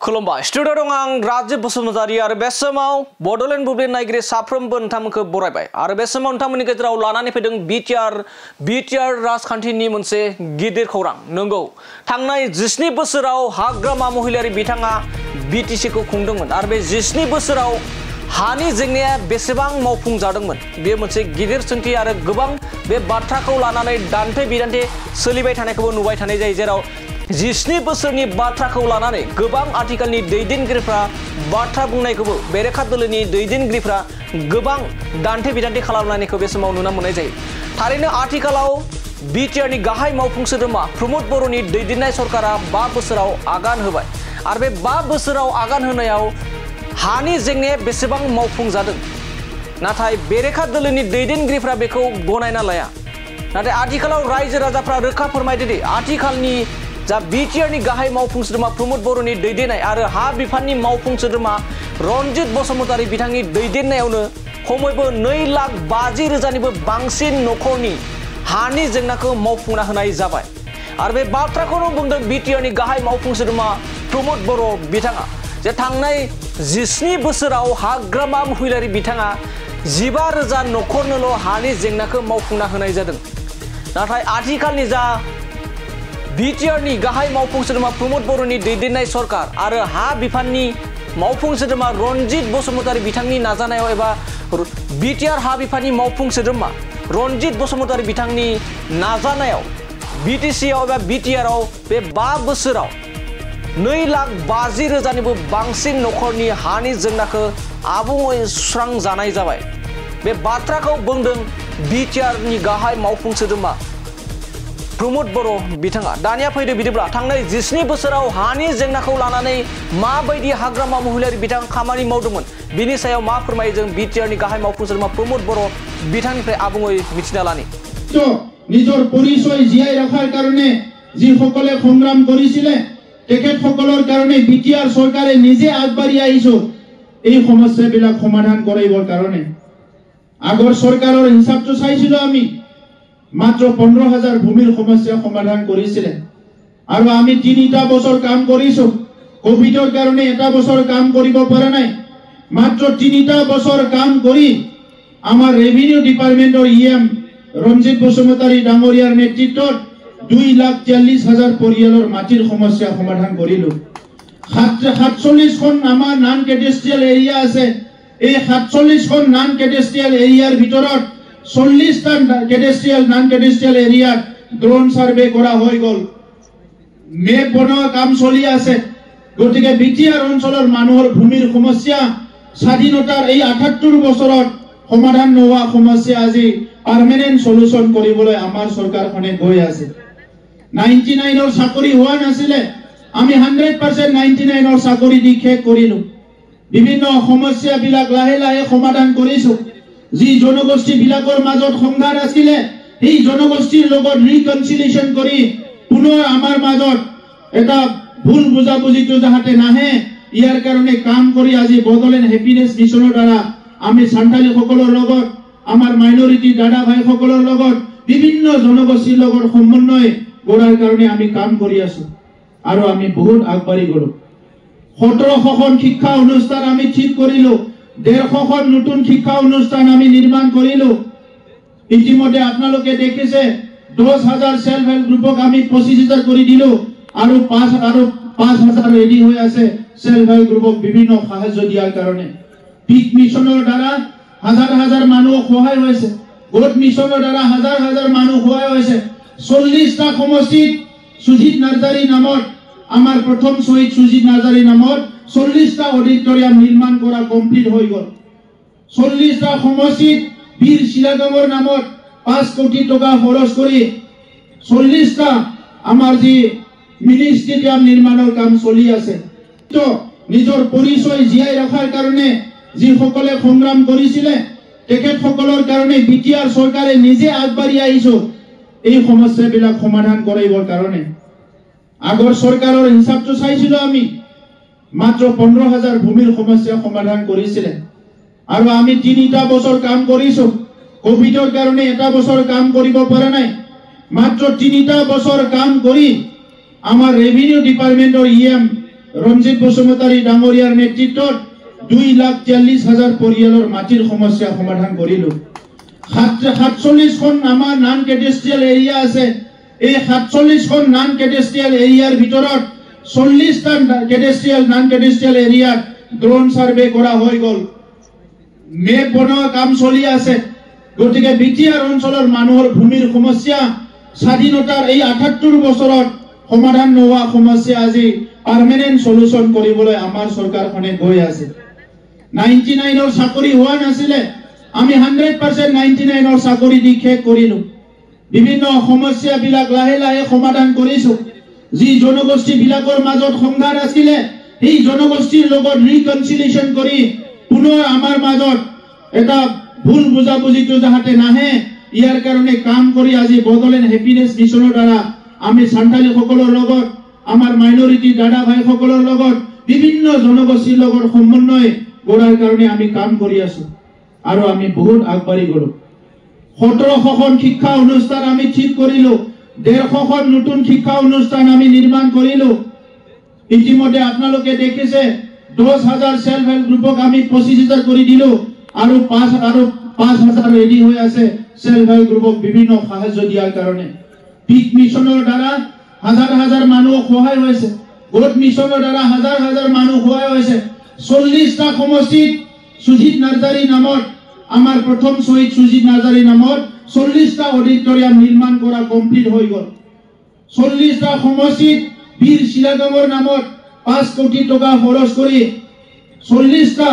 खुलुमबाय स्टुडिअ दं आं राजीब बसुमतारी आरो बे समाव बड'लेण्ड बुब्लिनि नायगिरि साफ्रोमबो नोंथांमोनखौ बरायबाय आरो बे समाव नोंथांमोननि गेजेराव लानानै फैदों बिटिआर राजखान्थिनि मोनसे गिदिर खौरां नंगौ थांनाय 17 बोसोराव हाग्रामा महिलारि बिथाङा बिटिसिखौ खुंदोंमोन आरो बे 17 बोसोराव हानि जेंनाया बेसेबां मावफुंजादोंमोन बे मोनसे गिदिर सोंथि आरो गोबां बे बाथ्राखौ लानानै दान्थे बिदान्थे सोलिबाय थानायखौबो नुबाय थानाय जायो जेराव 17 बोसोरनि बाथ्राखौ लानानै गोबां आथिखालनि दैदेनगिरिफ्रा बाथ्रा बुंनायखौबो बेरेखा दोलोनि दैदेनगिरिफ्रा गोबां दान्थे बिदान्थे खालामनायखौ बे समाव नुनो मोननाय जायो थारैनो आथिखालाव बिटिआरनि गाहाय मावफुं सोद्रोमा प्रमद बर'नि दैदेननाय सरकारा 5 बोसोराव आगान होबाय आरो बे 5 बोसोराव आगान होनायाव हानि जेंनाया बेसेबां मावफुंजादों नाथाय बेरेखा दोलोनि दैदेनगिरिफ्रा बेखौ गनायना लाया नाथाय आथिखालाव रायजो राजाफ्रा रोखा फोरमायदों दि आथिखालनि जा बिटिआरनि गाहाय मावफुं सोद्रोमा प्रमद बर'नि दैदेननाय आरो हा बिफाननि मावफुं सोद्रोमा रनजित बसुमतारी बिथांनि दैदेननायावनो खमैबो 2,50,000निबो बांसिन नखरनि हानि जेंनाखौ मावफुंना होनाय जाबाय आरो बे बाथ्राखौनो बुंदों बिटिआरनि गाहाय मावफुं सोद्रोमा प्रमद बर' बिथाङा जे थांनाय 17 बोसोराव हाग्रामा महिलारि बिथाङा 15,000 नखरनोल' हानि जेंनाखौ मावफुंना होनाय जादों नाथाय आथिखालनि जा बिटिआरनि गाहाय मावफुं सोद्रोमा प्रमद बर'नि दैदेननाय सरकार आरो हा बिफाननि मावफुं सोद्रोमा रनजित बसुमतारी बिथांनि नाजानायाव एबा बिटिआर हा बिफाननि मावफुं सोद्रोमा रनजित बसुमतारी बिथांनि नाजानायाव बिटिसिआव एबा बिटिआरआव बे 5 बोसोराव 2,50,000निबो बांसिन नखरनि हानि जेंनाखौ आबुङै सुस्रांजानाय जाबाय बे बाथ्राखौ बुंदों बिटिआरनि गाहाय मावफुं सोद्रोमा प्रमद बर' बिथाङा दानिया फैदो बिदिब्ला थांनाय 17 बोसोराव हानि जेंनाखौ लानानै माबायदि हाग्रामा महिलारि बिथां खामानि मावदोंमोन बिनि सायाव मा फोरमायो जों बिटिआरनि गाहाय मावफुं सोद्रोमा प्रमद बर' बिथांनिफ्राय आबुङै मिथिना लानि নিজৰ পৰিচয় জীয়াই ৰখাৰ কাৰণে যিসকলে সংগ্ৰাম কৰিছিলে তেখেতসকলৰ কাৰণে বিটিআৰ চৰকাৰে নিজে আগবাঢ়ি আহিছে এই সমস্যাবিলাক সমাধান কৰিবৰ কাৰণে আগৰ চৰকাৰৰ হিচাপটো চাইছিলো আমি মাত্ৰ 15,000 ভূমিৰ সমস্যা সমাধান কৰিছিলে আৰু আমি 3টা বছৰ কাম কৰিছো কোভিডৰ কাৰণে এটা বছৰ কাম কৰিব পৰা নাই মাত্ৰ 3টা বছৰ কাম কৰি আমাৰ ৰেভিনিউ ডিপাৰ্টমেন্টৰ ইএম ৰঞ্জিত বসুমতাৰী ডাঙৰীয়াৰ নেতৃত্বত 2,40,000 পৰিয়ালৰ মাটিৰ সমস্যা সমাধান কৰিলো 47খন আমাৰ নন কেডেষ্ট্ৰিয়েল এৰিয়া আছে এই 47খন নন কেডেষ্ট্ৰিয়েল এৰিয়াৰ ভিতৰত 40টা কেডেষ্ট্ৰিয়েল নন কেডেষ্ট্ৰিয়েল এৰিয়াত ড্ৰোন সাৰ্ভে কৰা হৈ গল মেপ বনোৱা কাম চলি আছে গতিকে বিটিআৰ অঞ্চলৰ মানুহৰ ভূমিৰ সমস্যা স্বাধীনতাৰ এই 78 বছৰত সমাধান নোহোৱা সমস্যা আজি পাৰ্মানেন্ট সলিউশন কৰিবলৈ আমাৰ চৰকাৰখনে গৈ আছে 99ৰ চাকৰি হোৱা নাছিলে আমি 100% 99ৰ চাকৰি দি শেষ কৰিলো বিভিন্ন সমস্যা বিলাক লাহে লাহে সমাধান কৰিছো যি জনগোষ্ঠী বিলাকৰ মাজত সংঘাত আছিল এই জনগোষ্ঠীৰ লগত ৰিকনসিলিয়েশন কৰি পুনৰ আমাৰ মাজত এটা ভুল বুজাবুজিটো যাতে নাহে ইয়াৰ কাৰণে কাম কৰি আজি বডলেণ্ড হেপিনেছ মিছনৰ দ্বাৰা আমি সান্তালী সকলৰ লগত আমাৰ মাইনৰিটি দাদা ভাই সকলৰ লগত বিভিন্ন জনগোষ্ঠীৰ লগত সমন্বয় কৰাৰ কাৰণে আমি কাম কৰি আছো আৰু আমি বহুত আগবাঢ়ি গলো 1700খন শিক্ষা অনুষ্ঠান আমি ঠিক কৰিলো 150খন নতুন শিক্ষা অনুষ্ঠান আমি নিৰ্মাণ কৰিলো ইতিমধ্যে আপোনালোকে দেখিছে 10,000 সেলফ হেল্প গ্ৰুপক আমি 25,000 কৰি দিলো আৰু 5,000 ৰেডি হৈ আছে সেলফ হেল্প গ্ৰুপক বিভিন্ন সাহায্য দিয়াৰ কাৰণে পিক মিছনৰ দ্বাৰা হাজাৰ মানুহ সহায় হৈছে গোট মিছনৰ দ্বাৰা হাজাৰ মানুহ সহায় হৈছে 40টা সমষ্টিত সুজিত নাৰ্জাৰী নামত আমাৰ প্ৰথম শহীদ সুজিত নাৰ্জাৰী নামত 40টা অডিটৰিয়াম নিৰ্মাণ কৰা কমপ্লিট হৈ গল 40টা সমষ্টিত বীৰ শিলাগামৰ নামত 5 কোটি টকা খৰচ কৰি 40টা আমাৰ যি মিনি ষ্টেডিয়াম নিৰ্মাণৰ কাম চলি আছে তো নিজৰ পৰিচয় জীয়াই ৰখাৰ কাৰণে যিসকলে সংগ্ৰাম কৰিছিলে তেখেতসকলৰ কাৰণে বিটিআৰ চৰকাৰে নিজে আগবাঢ়ি আহিছে এই সমস্যাবিলাক সমাধান কৰিবৰ কাৰণে আগৰ চৰকাৰৰ হিচাপটো চাইছিলো আমি মাত্ৰ 15,000 ভূমিৰ সমস্যা সমাধান কৰিছিলে আৰু আমি 3টা বছৰ কাম কৰিছো কোভিডৰ কাৰণে এটা বছৰ কাম কৰিব পৰা নাই মাত্ৰ 3টা বছৰ কাম কৰি আমাৰ ৰেভিনিউ ডিপাৰ্টমেন্টৰ ইএম ৰঞ্জিত বসুমতাৰী ডাঙৰীয়াৰ নেতৃত্বত 2,40,000 পৰিয়ালৰ মাটিৰ সমস্যা সমাধান কৰিলো 47খন আমাৰ নন কেডেষ্ট্ৰিয়েল এৰিয়া আছে এই 47খন নন কেডেষ্ট্ৰিয়েল এৰিয়াৰ ভিতৰত 40টা কেডেষ্ট্ৰিয়েল নন কেডেষ্ট্ৰিয়েল এৰিয়াত ড্ৰোন সাৰ্ভে কৰা হৈ গল মেপ বনোৱা কাম চলি আছে গতিকে বিটিআৰ অঞ্চলৰ মানুহৰ ভূমিৰ সমস্যা স্বাধীনতাৰ এই 78 বছৰত সমাধান নোহোৱা সমস্যা আজি পাৰ্মানেন্ট সলিউশন কৰিবলৈ আমাৰ চৰকাৰখনে গৈ আছে 99ৰ চাকৰি হোৱা নাছিলে আমি 100% 99ৰ চাকৰি দি শেষ কৰিলো বিভিন্ন সমস্যা বিলাক লাহে লাহে সমাধান কৰিছো যি জনগোষ্ঠী বিলাকৰ মাজত সংঘাত আছিল এই জনগোষ্ঠীৰ লগত ৰিকনসিলিয়েশন কৰি পুনৰ আমাৰ মাজত এটা ভুল বুজাবুজিটো যাতে নাহে ইয়াৰ কাৰণে কাম কৰি আজি বডোলেণ্ড হ্যাপিনেস মিশনৰ দ্বাৰা আমি সান্থালী সকলৰ লগত আমাৰ মাইনৰিটি দাদা ভাই সকলৰ লগত বিভিন্ন জনগোষ্ঠীৰ লগত সমন্বয় কৰাৰ কাৰণে আমি কাম কৰি আছো আৰু আমি বহুত আগবাঢ়ি গলো 1700খন শিক্ষা অনুষ্ঠান আমি ঠিক কৰিলো 150খন নতুন শিক্ষা অনুষ্ঠান আমি নিৰ্মাণ কৰিলো ইতিমধ্যে আপোনালোকে দেখিছে 10,000 সেলফ হেল্প গ্ৰুপক আমি 25,000 কৰি দিলো আৰু 5,000 ৰেডি হৈ আছে সেলফ হেল্প গ্ৰুপক বিভিন্ন সাহায্য দিয়াৰ কাৰণে পিক মিশনৰ দ্বাৰা হাজাৰ মানুহ সহায় হৈছে গোট মিশনৰ দ্বাৰা হাজাৰ মানুহ সহায় হৈছে 40টা সমষ্টিত সুজিত নাৰ্জাৰী নামত আমাৰ প্ৰথম শহীদ সুজিত নাৰ্জাৰী নামত 40টা অডিটৰিয়াম নিৰ্মাণ কৰা কমপ্লিট হৈ গল 40টা সমষ্টিত বীৰ শিলাগামৰ নামত 5 কোটি টকা খৰচ কৰি 40টা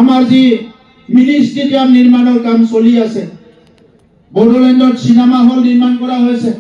আমাৰ যি মিনি ষ্টেডিয়াম নিৰ্মাণৰ কাম চলি আছে বড়োলেণ্ডত সিনেমা হল নিৰ্মাণ কৰা হৈছে